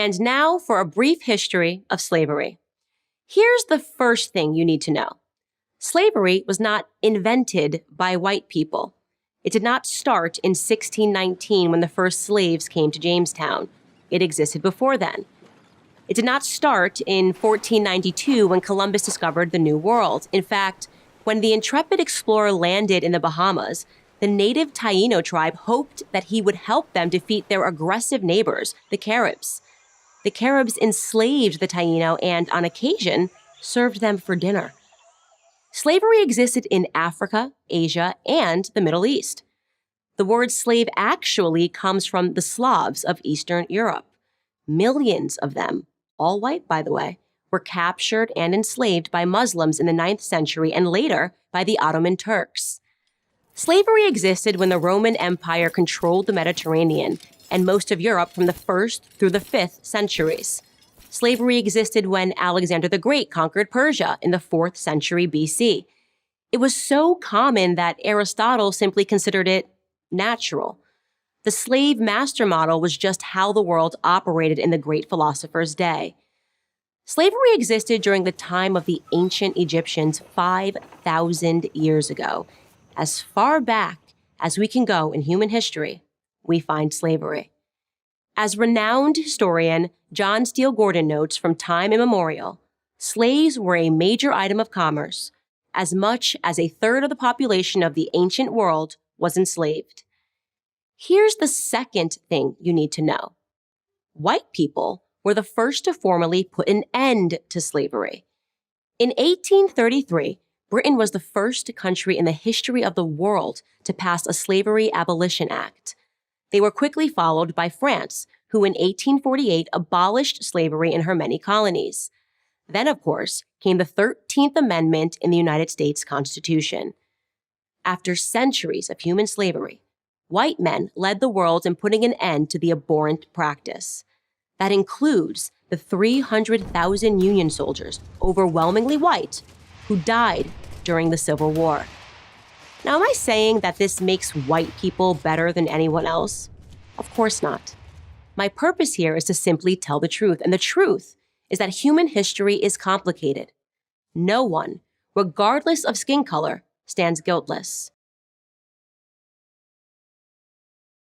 And now for a brief history of slavery. Here's the first thing you need to know. Slavery was not invented by white people. It did not start in 1619 when the first slaves came to Jamestown. It existed before then. It did not start in 1492 when Columbus discovered the New World. In fact, when the intrepid explorer landed in the Bahamas, the native Taino tribe hoped that he would help them defeat their aggressive neighbors, the Caribs. The Caribs enslaved the Taino and, on occasion, served them for dinner. Slavery existed in Africa, Asia, and the Middle East. The word slave actually comes from the Slavs of Eastern Europe. Millions of them, all white by the way, were captured and enslaved by Muslims in the 9th century and later by the Ottoman Turks. Slavery existed when the Roman Empire controlled the Mediterranean and most of Europe from the 1st through the 5th centuries. Slavery existed when Alexander the Great conquered Persia in the 4th century BC. It was so common that Aristotle simply considered it natural. The slave-master model was just how the world operated in the great philosopher's day. Slavery existed during the time of the ancient Egyptians 5,000 years ago. As far back as we can go in human history, we find slavery. As renowned historian John Steele Gordon notes from time immemorial, slaves were a major item of commerce. As much as a third of the population of the ancient world was enslaved. Here's the second thing you need to know. White people were the first to formally put an end to slavery. In 1833, Britain was the first country in the history of the world to pass a Slavery Abolition Act. They were quickly followed by France, who in 1848 abolished slavery in her many colonies. Then, of course, came the 13th Amendment in the United States Constitution. After centuries of human slavery, white men led the world in putting an end to the abhorrent practice. That includes the 300,000 Union soldiers, overwhelmingly white, who died during the Civil War. Now, am I saying that this makes white people better than anyone else? Of course not. My purpose here is to simply tell the truth, and the truth is that human history is complicated. No one, regardless of skin color, stands guiltless.